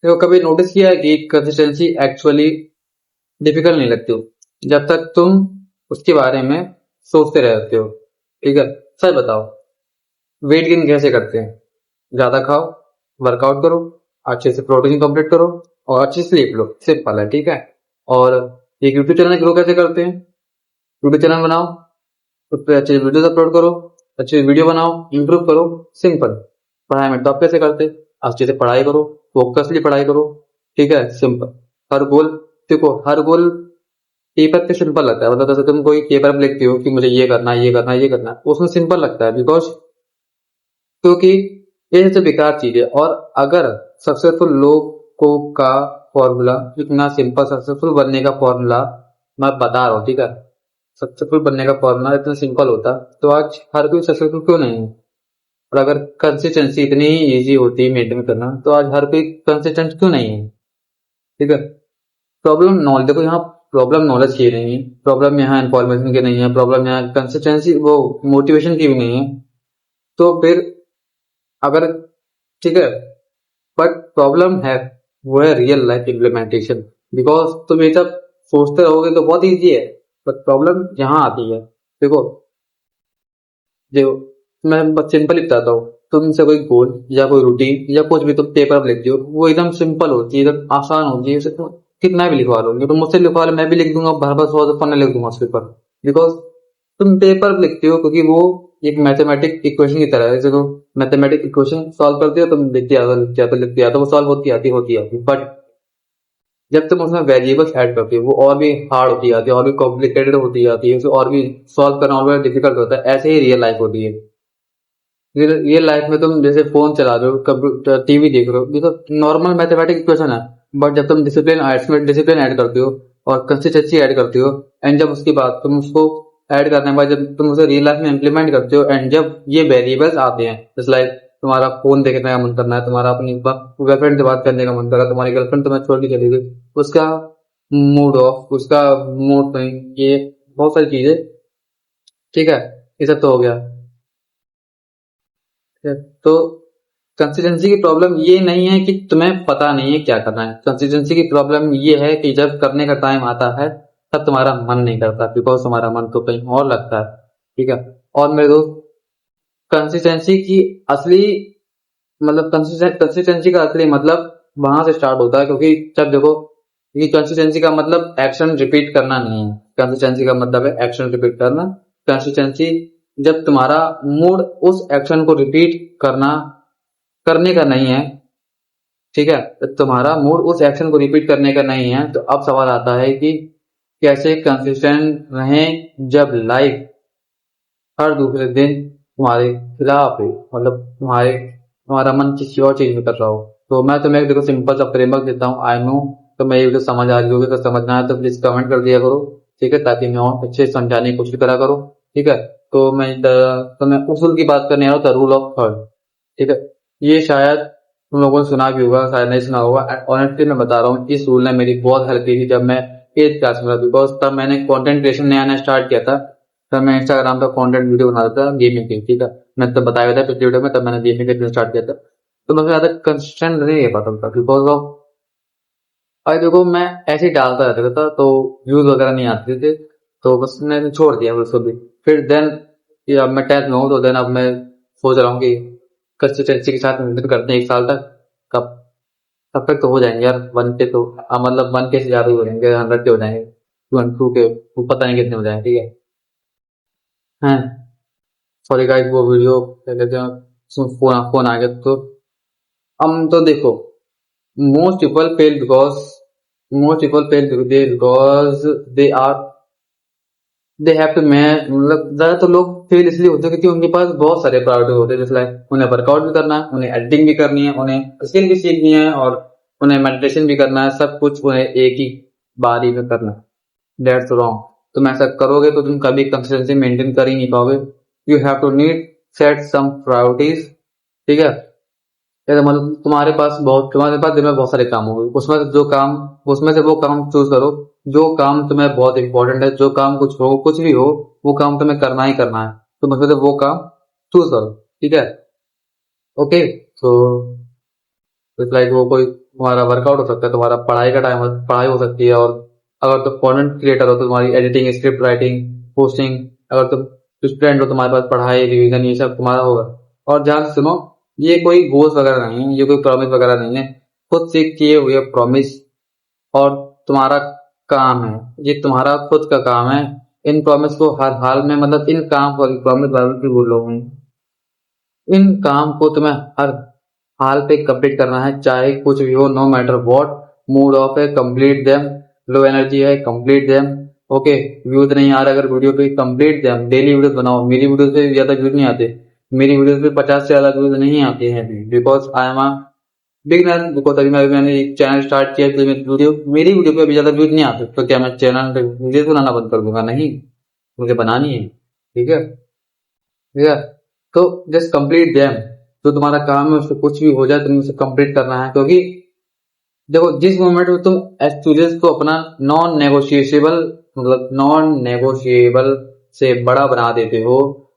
देखो, कभी नोटिस किया है कि कंसिस्टेंसी एक्चुअली डिफिकल्ट नहीं लगती हो जब तक तुम उसके बारे में सोचते रहते हो। ठीक है, सच बताओ, वेट गेन कैसे करते हैं? ज्यादा खाओ, वर्कआउट करो, अच्छे से प्रोटीन कंप्लीट करो और अच्छी स्लीप लो, सिंपल है। ठीक है। और एक यूट्यूब चैनल ग्रो कैसे करते हैं? यूट्यूब चैनल बनाओ, उस पर अच्छे वीडियोस अपलोड करो, अच्छी वीडियो बनाओ, इंप्रूव करो, सिंपल। पढ़ाई में टॉप कैसे करते? अच्छे से पढ़ाई करो, फोकसली पढ़ाई करो। ठीक है, सिंपल। हर गोल, देखो हर गोल पेपर पे सिंपल लगता है, मतलब जैसे तुम कोई पेपर पे लिखते हो कि मुझे ये करना है, ये करना है, ये करना है, उसमें सिंपल लगता है बिकॉज क्योंकि ये सबसे बेकार चीज है। और अगर सक्सेसफुल लोगों का फॉर्मूला, इतना सिंपल सक्सेसफुल बनने का फॉर्मूला मैं बता रहा हूँ, ठीक है, सक्सेसफुल बनने का फॉर्मूला इतना सिंपल होता तो आज हर कोई सक्सेसफुल क्यों नहीं है? और अगर कंसिस्टेंसी इतनी इजी होती मेंटेन करना तो आज हर कोई कंसिस्टेंट क्यों नहीं है? ठीक है। प्रॉब्लम नॉलेज, देखो यहाँ प्रॉब्लम नॉलेज की नहीं है, प्रॉब्लम यहाँ इंफॉर्मेशन की नहीं है, प्रॉब्लम यहाँ कंसिस्टेंसी वो मोटिवेशन की भी नहीं है। तो फिर अगर, ठीक है, बट प्रॉब्लम है वो है रियल लाइफ इम्प्लीमेंटेशन। बिकॉज तुम ये सब सोचते रहोगे तो बहुत इजी है, बट प्रॉब्लम यहाँ आती है। देखो, जो मैं बस सिंपल ही बताता हूँ, तुमसे कोई गोल या कोई रूटीन या कुछ भी तुम पेपर पर लिखते हो, वो एकदम सिंपल होती है, एकदम आसान होती है, उसे तुम कितना भी लिखवा लोगे, तुम मुझसे लिखवा लो, मैं भी लिख दूंगा, भर भर 100 पन्ने लिख दूंगा उस पेपर। बिकॉज तुम पेपर पर लिखते हो क्योंकि वो एक मैथमेटिक इक्वेशन की तरह है। जैसे तुम मैथमेटिक इक्वेशन सॉल्व करते हो, तुम लिखते आता, वो सॉल्व होती आती, बट जब तुम उसमें वेरिएबल्स ऐड करते हो वो और भी हार्ड होती जाती है, और भी कॉम्प्लिकेटेड होती जाती है, उसे और भी सॉल्व करना और भी डिफिकल्ट होता है। ऐसे ही रियल लाइफ होती है। रियल लाइफ में तुम जैसे फोन चला रहे हो, कंप्यूटर, टीवी देख रहे हो, ये तो नॉर्मल मैथमेटिक इक्वेशन है। बट जब तुम डिसिप्लिन ऐड करते हो और कंसिस्टेंसी ऐड करते हो, एंड जब उसके बाद तुम उसको ऐड करने के बाद जब तुम उसे रियल लाइफ में इम्प्लीमेंट करते हो, एंड जब ये वेरिएबल्स आते हैं, जैसे लाइक तुम्हारा फोन देखने का मन करना है, तुम्हारा अपनी गर्लफ्रेंड से बात करने का मन कर रहा है, तुम्हारी गर्लफ्रेंड तुम्हें छोड़ के चली गई, उसका मूड ऑफ, उसका मूड स्विंग, ये बहुत सारी चीजें। ठीक है, ये सब तो हो गया। तो कंसिस्टेंसी की प्रॉब्लम ये नहीं है कि तुम्हें पता नहीं है क्या करना है, कंसिस्टेंसी की प्रॉब्लम ये है कि जब करने का टाइम आता है तब तुम्हारा मन नहीं करता, बिकॉज तुम्हारा मन तो कहीं और लगता है। ठीक है। और मेरे दोस्त, कंसिस्टेंसी की असली मतलब कंसिस्टेंसी का असली मतलब वहां से स्टार्ट होता है, क्योंकि जब देखो, क्योंकि कंसिस्टेंसी का मतलब एक्शन रिपीट करना नहीं है, कंसिस्टेंसी का मतलब है एक्शन रिपीट करना। कंसिस्टेंसी जब तुम्हारा मूड उस एक्शन को रिपीट करने का नहीं है, ठीक है, तो तुम्हारा मूड उस एक्शन को रिपीट करने का नहीं है, तो अब सवाल आता है कि कैसे कंसिस्टेंट रहें जब लाइफ हर दूसरे दिन तुम्हारे खिलाफ है, मतलब तुम्हारा मन किसी और चीज में कर रहा हो। तो मैं तुम्हें एक देखो सिंपल सा फ्रेमवर्क देता हूँ, आई नो तो मैं ये वीडियो समझ आ रही होगी, तो समझना है तो प्लीज कमेंट कर दिया करो। ठीक है, ताकि मैं और अच्छे से समझाने की कोशिश करा करूँ। ठीक है। तो मैं उसूल की बात करने आ रहा हूँ, रूल ऑफ थर्ड। ठीक है। ये शायद तुम लोगों ने सुना भी होगा, शायद नहीं सुना होगा। ऑनेस्टली मैं बता रहा हूँ, इस रूल ने मेरी बहुत हेल्प की थी जब मैं 8th क्लास में था, बिकॉज तब मैंने कंटेंट क्रिएशन नया नया स्टार्ट किया था। तब मैं इंस्टाग्राम पर कंटेंट वीडियो बना रहा था गेमिंग की। ठीक है, मैं तब बताया था पिछले वीडियो में, तब मैंने गेमिंग का स्टार्ट किया था। तो मैं ज्यादा कंसिस्टेंट नहीं रह पाता था बिकॉज ऑफ, अरे देखो मैं ऐसे ही डालता रहता था तो व्यूज वगैरह नहीं आते थे, तो बस मैंने छोड़ दिया उसको भी। फिर देन ये अब मैं 10th में हूँ, तो देन अब मैं सोच रहा हूँ कि कंसिस्टेंसी के साथ मेहनत करते हैं 1 साल तक। कब तब तक तो हो जाएंगे यार 1K तो, मतलब 1K से ज्यादा ही हो जाएंगे, 100 के हो जाएंगे, 2 के, वो पता नहीं कितने हो जाएंगे। ठीक है। हैं, सॉरी गाइस, वो वीडियो पहले जो फोन फोन आ गया तो हम तो देखो, most people fail because most people fail because they have to मैं मतलब ज्यादातर लोग फेल इसलिए होते हैं क्योंकि उनके पास बहुत सारे प्रायोरिटी होते हैं, जैसे लाइक उन्हें वर्कआउट भी करना है, उन्हें एडिटिंग भी करनी है, उन्हें स्किल भी सीखनी है, और उन्हें मेडिटेशन भी करना है, सब कुछ उन्हें एक ही बारी में करना है। That's wrong. तुम ऐसा करोगे तो तुम कभी कंसिस्टेंसी मेंटेन कर ही नहीं पाओगे। You have to need set some priorities. ठीक है। जैसे मतलब तुम्हारे पास दिन में बहुत सारे काम होंगे, उसमें से वो काम चूज करो जो काम तुम्हें बहुत इंपॉर्टेंट है, जो काम कुछ भी हो, वो काम तुम्हें करना ही करना है, तो उसमें से वो काम चूज करो। ठीक है। ओके। तो इट्स लाइक वो कोई तुम्हारा वर्कआउट हो सकता है, तुम्हारा पढ़ाई का टाइम, पढ़ाई हो सकती है, और अगर तुम कंटेंट क्रिएटर हो तो तुम्हारी एडिटिंग, स्क्रिप्ट राइटिंग, पोस्टिंग, अगर तुम स्टूडेंट हो तुम्हारे पास पढ़ाई, रिवीजन, ये सब तुम्हारा होगा। और ध्यान से सुनो, ये कोई गोल्स वगैरह नहीं है, ये कोई प्रॉमिस वगैरह नहीं है, खुद से किए हुए प्रॉमिस और तुम्हारा काम है, ये तुम्हारा खुद का काम है। इन प्रॉमिस को हर हाल में, मतलब इन काम को, प्रॉमिस बाइबल की बोल रहा हूँ, इन काम को तुम्हें हर हाल पे कंप्लीट करना है, चाहे कुछ भी हो, no matter what. Mood off है, कंप्लीट देम। लो एनर्जी है, कंप्लीट देम। ओके, व्यूज नहीं आ रहा अगर वीडियो पे, कंप्लीट देम। डेली वीडियोस बनाओ। मेरी वीडियो पे ज्यादा व्यूज नहीं आते, मेरी वीडियो पे 50 से ज्यादा व्यूज नहीं आते हैं, because I am a beginner. Because अभी मैंने एक चैनल स्टार्ट किया, तो मेरी वीडियो पे अभी ज्यादा व्यूज नहीं आते, तो क्या मैं चैनल पे वीडियो बनाना बंद कर दूंगा? नहीं, मुझे बनानी है। ठीक है, ठीक है। तो जस्ट कंप्लीट देम। जो तुम्हारा काम है उसको कुछ भी हो जाए तुम्हें उसे कंप्लीट करना है, क्योंकि देखो, जिस मोमेंट में तुम एक्सपीरियंस को अपना नॉन नेगोशिएबल, मतलब नॉन नेगोशिएबल से बड़ा बना देते हो,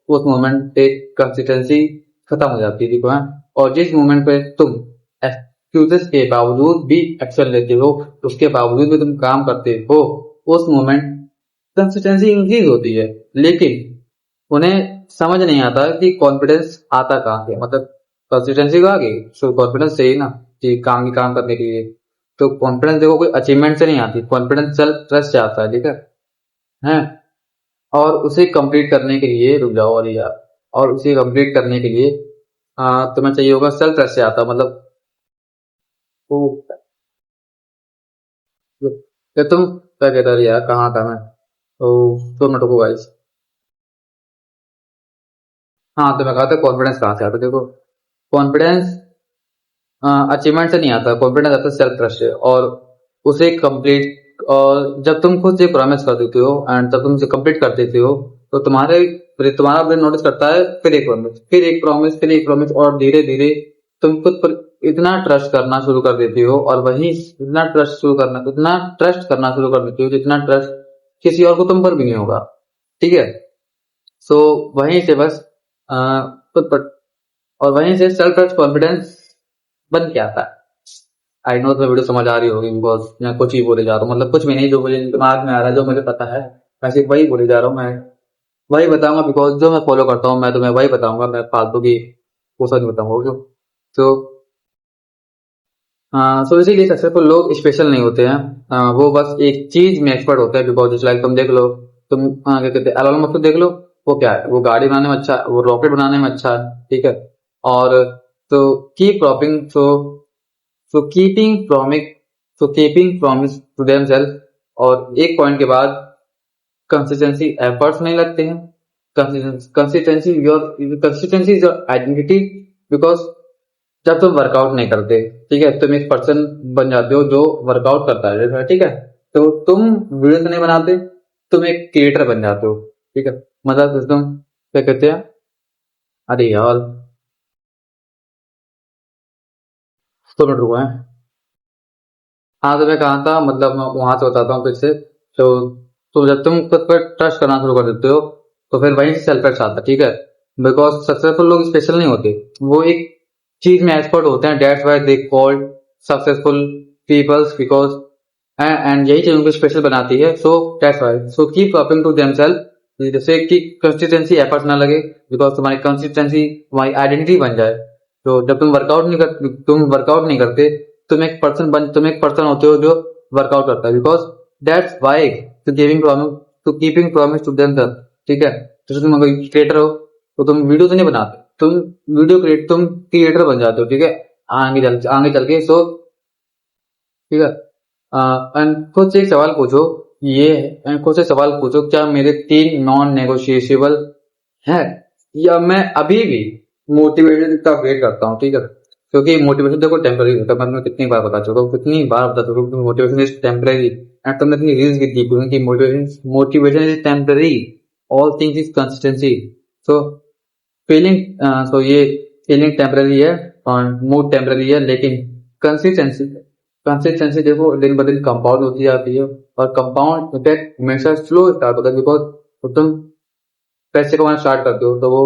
उस मोमेंट पे कंसिस्टेंसी खत्म हो जाती है, देखो है। और जिस मोमेंट पे तुम एक्सक्यूजेस के बावजूद भी एक्शन लेते हो, उसके बावजूद भी तुम काम करते हो, उस मोमेंट कंसिस्टेंसी इंक्रीज होती है। लेकिन उन्हें समझ नहीं आता कि कॉन्फिडेंस आता कहाँ से, मतलब कंसिस्टेंसी का आगे सो कॉन्फिडेंस चाहिए ना, कि काम की काम करने के लिए। तो कॉन्फिडेंस देखो कोई अचीवमेंट से नहीं आती, कॉन्फिडेंस सेल्फ ट्रस्ट से आता है, ठीक है हैं? और उसे कंप्लीट करने के लिए, रुक जाओ और यार, और उसे कंप्लीट करने के लिए तुम्हें चाहिए होगा सेल्फ ट्रस्ट से आता, मतलब वो, कि तुम क्या कहता है यार, कहाँ था मैं? तो 2 मिनट रुको गाइस। हाँ, तो मैं कहा था कॉन्फिडेंस कहाँ से आता है, देखो कॉन्फिडेंस अचीवमेंट से नहीं आता, कॉन्फिडेंस आता है सेल्फ ट्रस्ट से। और उसे कंप्लीट, और जब तुम खुद से प्रॉमिस कर देते हो एंड जब तुम उसे कंप्लीट कर देते हो, तो तुम्हारा ब्रेन नोटिस करता है, फिर एक प्रॉमिस, फिर एक प्रॉमिस, फिर एक प्रॉमिस, और धीरे धीरे तुम खुद पर इतना ट्रस्ट करना शुरू कर देते हो, और वही इतना ट्रस्ट करना शुरू कर देते हो जितना ट्रस्ट किसी और को तुम पर भी नहीं होगा, ठीक है। सो वहीं से बस अ, खुद पर, और वहीं से सेल्फ ट्रस्ट कॉन्फिडेंस बन के आता है। आई नो तुम्हें वीडियो समझ आ रही होगी, बिकॉज मैं कुछ ही बोले जा रहा हूँ, मतलब कुछ भी नहीं, जो मुझे दिमाग में आ रहा है, जो मुझे पता है, मैं सिर्फ वही बोले जा रहा हूँ। मैं वही बताऊंगा, बिकॉज जो मैं फॉलो करता हूँ मैं तुम्हें वही बताऊंगा, मैं फालतू की वो सब नहीं बताऊंगा जो। तो सो इसीलिए सक्सेसफुल लोग स्पेशल नहीं होते हैं, वो बस एक चीज में एक्सपर्ट होते हैं। बिकॉज जैसे लाइक तुम देख लो, तुम क्या कहते हैं, एलोन मस्क देख लो, वो क्या है, वो गाड़ी बनाने में अच्छा है, वो रॉकेट बनाने में अच्छा है, ठीक है। और तो keep roping, so keeping promise to themselves. और एक पॉइंट के बाद कंसिस्टेंसी एफर्ट्स नहीं लगते हैं। Consistency is your identity. Because जब तुम वर्कआउट नहीं करते, ठीक है, तुम एक पर्सन बन जाते हो जो वर्कआउट करता है, जैसा, ठीक है। तो तुम वीडियो तो नहीं बनाते, तुम एक क्रिएटर बन जाते हो, ठीक है। मतलब तुम क्या कहते हैं, अरे यार 2 मिनट रुको हैं। हाँ, तो मैं कहा था, मतलब मैं वहां से बताता हूँ फिर से। तो जब तुम खुद पर ट्रस्ट करना शुरू कर देते हो, तो फिर वहीं से सेल्फ ट्रस्ट आता है, ठीक है। बिकॉज सक्सेसफुल लोग स्पेशल नहीं होते, वो एक चीज में एक्सपर्ट होते हैं, that's why they called successful peoples, because and यही चीज उनको स्पेशल बनाती है। So that's why, so keep talking to themselves, जैसे कि कंसिस्टेंसी एफर्ट ना लगे, बिकॉज तुम्हारी कंसिस्टेंसी तुम्हारी आइडेंटिटी बन जाए। तो जब तुम वर्कआउट नहीं करते, तुम एक पर्सन होते हो जो वर्कआउट करता है, because that's why to keeping promise to themselves, ठीक है। जैसे तुम अगर क्रिएटर हो, तो तुम वीडियो तो नहीं बनाते, तुम क्रिएटर बन जाते हो, ठीक है। आगे चल के, सो ठीक है। एंड खुद से एक सवाल पूछो, ये एंड खुद से सवाल पूछो, क्या मेरे 3 नॉन नेगोशिएबल है, या मैं अभी भी मोटिवेशन का वेट करता हूँ, ठीक है। क्योंकि मोटिवेशन देखो टेम्पररी होता है, मैं तुम्हें कितनी बार बता चुका हूँ, कितनी बार बता चुका हूँ, मोटिवेशन इज टेम्पररी। एंड तुमने इतनी रील्स भी दी कि motivation is temporary, all things is consistency. So feeling, so ये फीलिंग टेम्पररी है और मूड टेम्पररी है, लेकिन कंसिस्टेंसी कंसिस्टेंसी देखो दिन ब दिन कंपाउंड होती जाती है। और कंपाउंड इफेक्ट हमेशा स्लो स्टार्ट होता है, बिकॉज तुम पैसे कमाना स्टार्ट करते हो, तो वो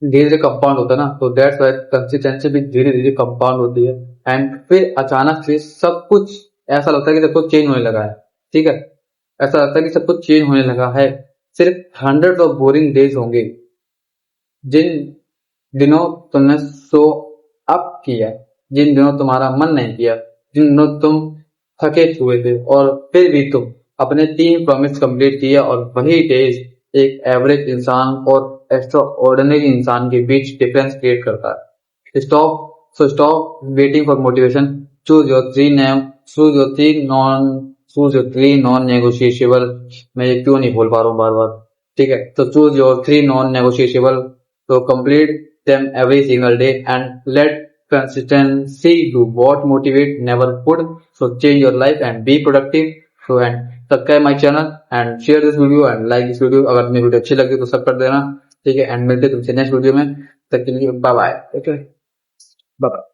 धीरे धीरे कंपाउंड होता है ना, तो दैट्स वाई कंसिस्टेंसी भी धीरे धीरे कंपाउंड होती है। एंड फिर अचानक से सब कुछ ऐसा लगता है कि सब कुछ चेंज होने लगा है। ठीक है, ऐसा लगता है कि सब कुछ चेंज होने लगा है। सिर्फ 100 ऑफ बोरिंग डेज होंगे जिन दिनों तुमने सो अप किया, जिन दिनों तुम्हारा मन नहीं किया, जिन दिनों तुम थके हुए थे, और फिर भी तुम अपने 3 प्रॉमिस कंप्लीट किए, और वही डेज एक एवरेज इंसान और एक्स्ट्रा ऑर्डिनरी इंसान के बीच डिफरेंस क्रिएट करता है। Stop waiting for motivation. Choose your three non negotiable. मैं ये क्यों नहीं बोल पा रहा हूँ बार बार। ठीक है, तो चूज योर 3 नॉन नेगोशिएबल, तो complete them every single day and let consistency do what motivate never could. So change your life and be productive. So and subscribe my channel and share this video and like this video। अगर मेरी video अच्छी लगी तो सब कर देना। ठीक है, एंड मिलते हैं तुमसे नेक्स्ट वीडियो में। तब तक के लिए bye bye. Okay, bye bye.